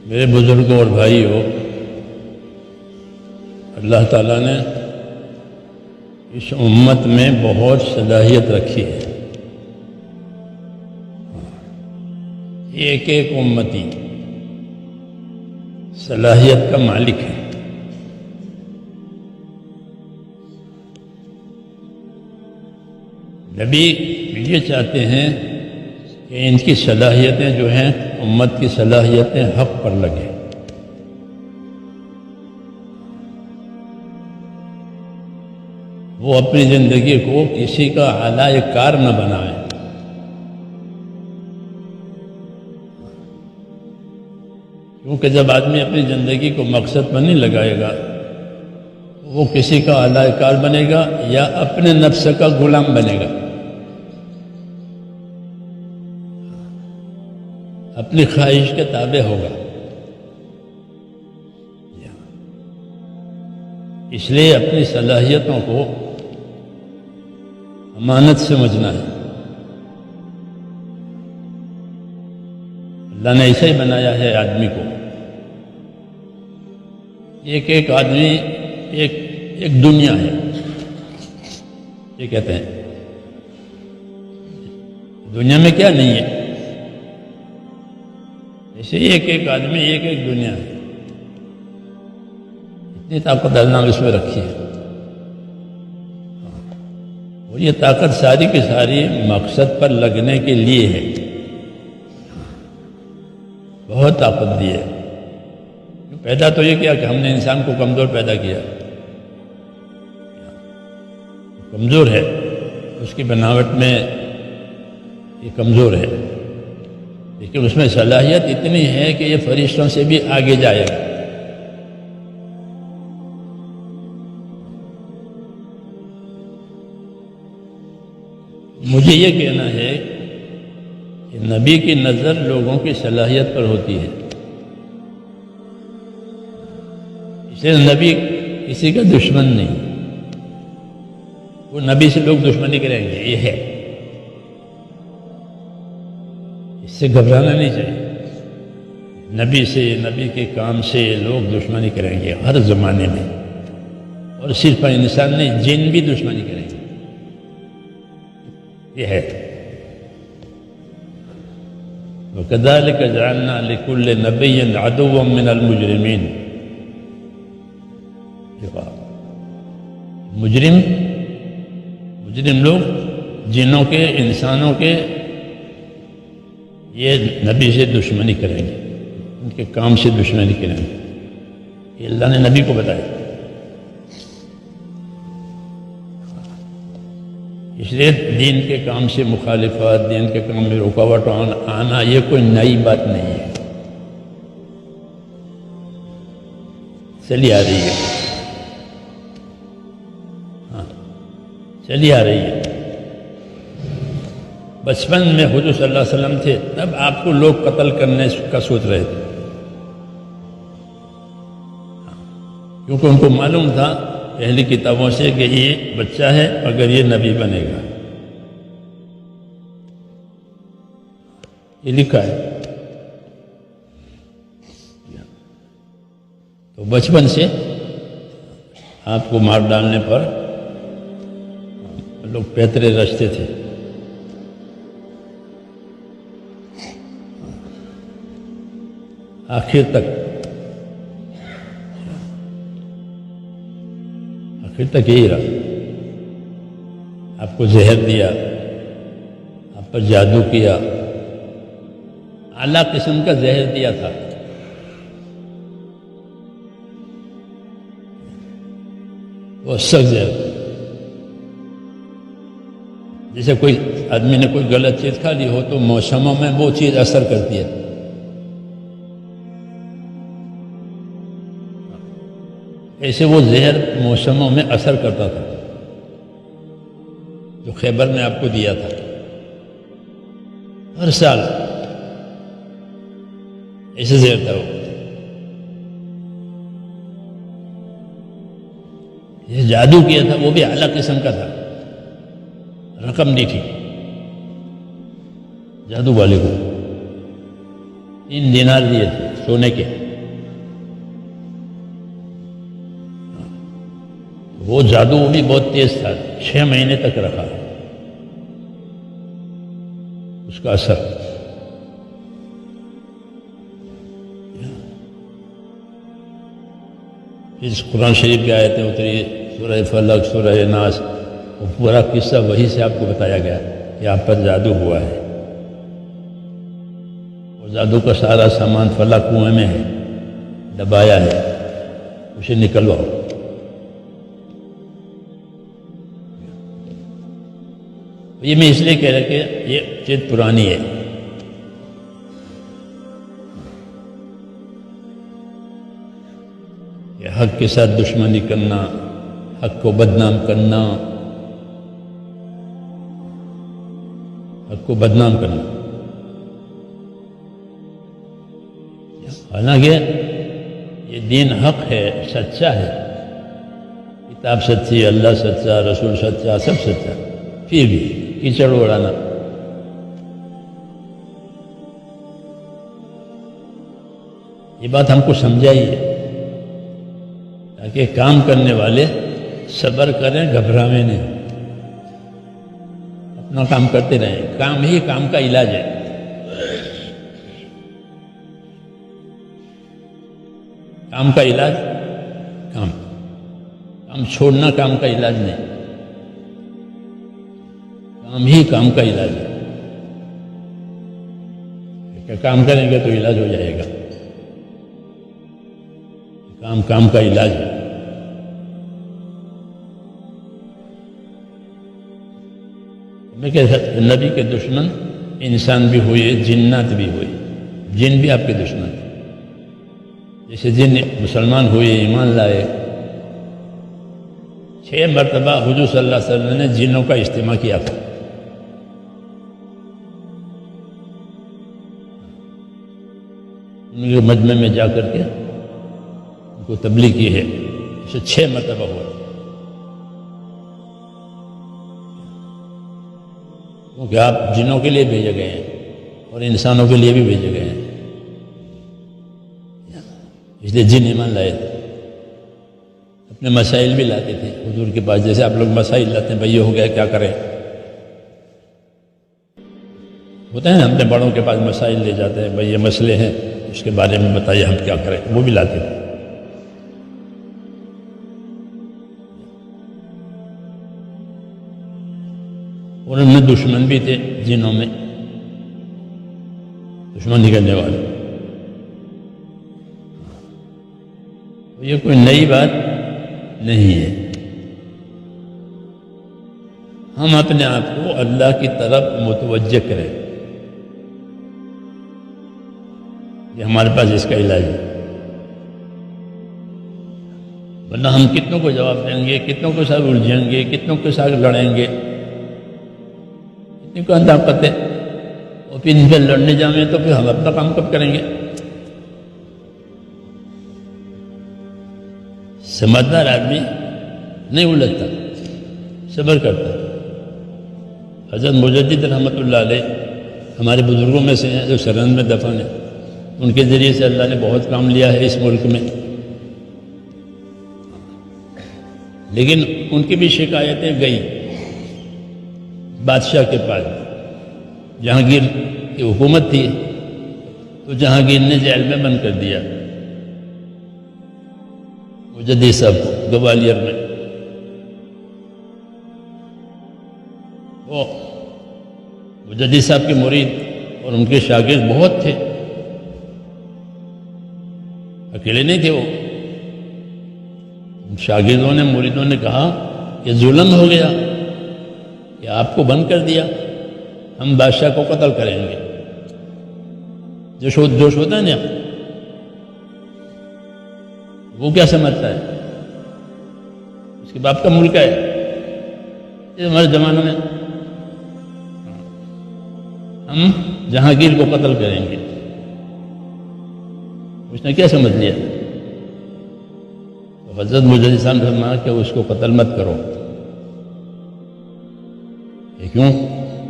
میرے بزرگوں اور بھائیوں، اللہ تعالیٰ نے اس امت میں بہت صلاحیت رکھی ہے۔ ایک ایک امتی صلاحیت کا مالک ہے۔ نبی یہ چاہتے ہیں کہ ان کی صلاحیتیں جو ہیں امت کی صلاحیتیں حق پر لگیں۔ وہ اپنی زندگی کو کسی کا اعلی کار نہ بنائیں۔ کیونکہ جب آدمی اپنی زندگی کو مقصد پر نہیں لگائے گا تو وہ کسی کا اعلی کار بنے گا یا اپنے نفس کا غلام بنے گا، اپنی خواہش کے تابع ہوگا۔ اس لیے اپنی صلاحیتوں کو امانت سمجھنا ہے۔ اللہ نے ایسا ہی بنایا ہے آدمی کو۔ ایک ایک آدمی ایک دنیا ہے، یہ کہتے ہیں دنیا میں کیا نہیں ہے، ایسے ایک ایک آدمی ایک ایک دنیا ہے۔ اتنی طاقت اللہ نے اس میں رکھی ہے، اور یہ طاقت ساری کی ساری مقصد پر لگنے کے لیے ہے۔ بہت طاقت دی ہے۔ پیدا تو یہ کیا کہ ہم نے انسان کو کمزور پیدا کیا، کمزور ہے، اس کی بناوٹ میں یہ کمزور ہے، لیکن اس میں صلاحیت اتنی ہے کہ یہ فرشتوں سے بھی آگے جائے گا۔ مجھے یہ کہنا ہے کہ نبی کی نظر لوگوں کی صلاحیت پر ہوتی ہے، اس لیے نبی کسی کا دشمن نہیں، وہ نبی سے لوگ دشمنی کریں گے، یہ ہے، اس سے گھبرانا نہیں چاہیے۔ نبی سے، نبی کے کام سے لوگ دشمنی کریں گے ہر زمانے میں، اور صرف انسان نہیں، جن بھی دشمنی کریں گے، یہ ہے۔ وَكَذَلِكَ جَعَلْنَا لِكُلِّ نَبِيٍّ عَدُوًّا مِّنَ الْمُجْرِمِينَ۔ مجرم لوگ جنوں کے، انسانوں کے، یہ نبی سے دشمنی کریں گے، ان کے کام سے دشمنی کریں گے، یہ اللہ نے نبی کو بتایا۔ اس لیے دین کے کام سے مخالفت، دین کے کام میں رکاوٹ آنا یہ کوئی نئی بات نہیں ہے، چلی آ رہی ہے، چلی آ رہی ہے۔ بچپن میں حضور صلی اللہ علیہ وسلم تھے تب آپ کو لوگ قتل کرنے کا سوچ رہے تھے، کیونکہ ان کو معلوم تھا پہلی کتابوں سے کہ یہ بچہ ہے اگر یہ نبی بنے گا، یہ لکھا ہے۔ تو بچپن سے آپ کو مار ڈالنے پر لوگ پیترے رچتے تھے۔ آخر تک یہی رہا، آپ کو زہر دیا، آپ پر جادو کیا، اعلیٰ قسم کا زہر دیا تھا۔ وہ سخت زہر، جیسے کوئی آدمی نے کوئی غلط چیز کھا لی ہو تو موسموں میں وہ چیز اثر کرتی ہے، ایسے وہ زہر موسموں میں اثر کرتا تھا، جو خیبر میں آپ کو دیا تھا۔ ہر سال ایسے زہر تھا، وہ یہ جادو کیا تھا، وہ بھی اعلیٰ قسم کا تھا، رقم دی تھی جادو والے کو، 3 دینار دیے تھے۔ سونے کے، وہ جادو بھی بہت تیز تھا، 6 مہینے تک رکھا اس کا اثر۔ پھر قرآن شریف کی آیتیں اتری، سورہ فلق، سورہ ناس، وہ پورا قصہ وہی سے آپ کو بتایا گیا کہ آپ پر جادو ہوا ہے، اور جادو کا سارا سامان فلاں کنویں میں ہے، دبایا ہے، اسے نکلواؤ۔ یہ میں اس لیے کہہ رہا کہ یہ چیز پرانی ہے۔ کہ حق کے ساتھ دشمنی کرنا، حق کو بدنام کرنا، حق کو بدنام کرنا، حالانکہ یہ دین حق ہے، سچا ہے، کتاب سچی، اللہ سچا، رسول سچا، سب سچا، پھر بھی کیچڑ اڑانا۔ یہ بات ہم کو سمجھائیے تاکہ کام کرنے والے صبر کریں، گھبراویں نہیں، اپنا کام کرتے رہیں۔ کام ہی کام کا علاج ہے۔ کام کا علاج کام چھوڑنا کام کا علاج نہیں، کام ہی کام کا علاج ہے۔ کہ کام کریں گے تو علاج ہو جائے گا، کام کا علاج ہے۔ میں کہتا نبی کے دشمن انسان بھی ہوئے، جنات بھی ہوئے، جن بھی آپ کے دشمن تھے۔ جیسے جن مسلمان ہوئے، ایمان لائے، 6 مرتبہ حضور صلی اللہ علیہ وسلم نے جنوں کا اجتماع کیا تھا۔ ان کے مجمع میں جا کر کے ان کو تبلیغ کی ہے، اسے 6 مرتبہ ہوا، کیونکہ آپ جنوں کے لیے بھیجے گئے ہیں اور انسانوں کے لیے بھی بھیجے گئے ہیں، اس لیے جن ایمان لائے تھے، اپنے مسائل بھی لاتے تھے حضور کے پاس، جیسے آپ لوگ مسائل لاتے ہیں، بھائی یہ ہو گیا کیا کریں، ہوتا ہے نا، اپنے بڑوں کے پاس مسائل لے جاتے ہیں، بھائی یہ مسئلے ہیں، اس کے بارے میں بتائیے ہم کیا کریں، وہ بھی لاتے تھے۔ اور ان میں دشمن بھی تھے، جنوں میں دشمنی کرنے والے۔ یہ کوئی نئی بات نہیں ہے۔ ہم اپنے آپ کو اللہ کی طرف متوجہ کریں، یہ ہمارے پاس اس کا علاج ہے، ورنہ ہم کتنوں کو جواب دیں گے، کتنوں کے ساتھ الجھیں گے، کتنوں کے ساتھ لڑیں گے، کتنی کو انداز کرتے، اور پھر ان پہ لڑنے جائیں تو پھر ہم اپنا کام کب کریں گے؟ سمجھدار آدمی نہیں الجھتا، صبر کرتا۔ حضرت مجدد رحمۃ اللہ علیہ ہمارے بزرگوں میں سے ہیں جو سرہند میں دفن ہیں، ان کے ذریعے سے اللہ نے بہت کام لیا ہے اس ملک میں، لیکن ان کی بھی شکایتیں گئی بادشاہ کے پاس۔ جہانگیر کی حکومت تھی تو جہانگیر نے جیل میں بند کر دیا مجدد صاحب کو گوالیر میں۔ وہ مجدد صاحب کے مرید اور ان کے شاگرد بہت تھے، اکیلے نہیں تھے وہ۔ شاگردوں نے، مریدوں نے کہا کہ ظلم ہو گیا کہ آپ کو بند کر دیا، ہم بادشاہ کو قتل کریں گے۔ جوش ہوتا ہے نا، وہ کیا سمجھتا ہے اس کے باپ کا ملک ہے، یہ ہمارے زمانے میں ہم جہانگیر کو قتل کریں گے، اس نے کیا سمجھ لیا؟ تو حضرت مجدد صاحب نے فرمایا کہ اس کو قتل مت کرو۔ کیوں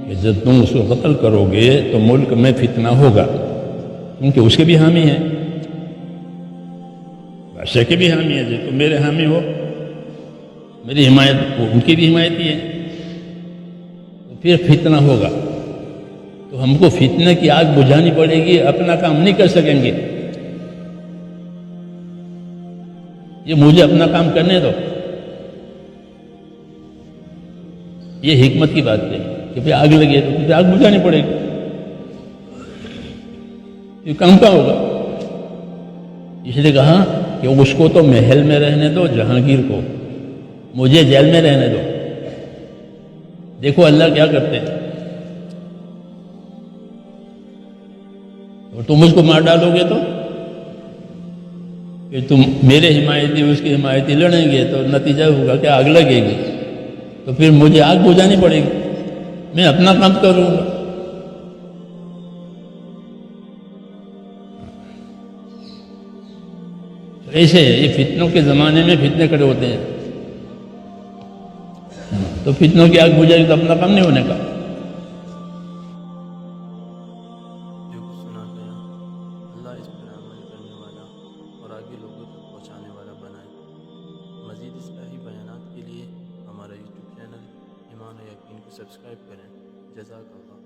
کہ جب تم اس کو قتل کرو گے تو ملک میں فتنہ ہوگا، کیونکہ اس کے بھی حامی ہیں، بادشاہ کے بھی حامی ہے، جی تم میرے حامی ہو، میری حمایت ان کی بھی حمایت ہی ہے، تو پھر فتنہ ہوگا، تو ہم کو فتنہ کی آگ بجھانی پڑے گی، اپنا کام نہیں کر سکیں گے۔ یہ مجھے اپنا کام کرنے دو، یہ حکمت کی بات ہے کہ پھر آگ لگے تو پھر آگ بجھانی پڑے گی، یہ کام کا ہوگا۔ اس لیے کہا کہ اس کو تو محل میں رہنے دو، جہانگیر کو مجھے جیل میں رہنے دو۔ دیکھو اللہ کیا کرتے ہیں، اور تم اس کو مار ڈالو گے تو کہ تم میرے حمایتی اس کی حمایتی لڑیں گے تو نتیجہ ہوگا کہ آگ لگے گی، تو پھر مجھے آگ بجھانی پڑے گی، میں اپنا کام کروں گا۔ ایسے یہ فتنوں کے زمانے میں فتنے کھڑے ہوتے ہیں، تو فتنوں کی آگ بجھے گی تو اپنا کام نہیں ہونے کا۔ جو کچھ سنا گیا اللہ اس پر عمل کرنے والا اور آگے لوگوں تک پہنچانے والا بنائے۔ مزید اصلاحی بیانات کے لیے ہمارا یوٹیوب چینل ایمان و یقین کو سبسکرائب کریں۔ جزاک اللہ۔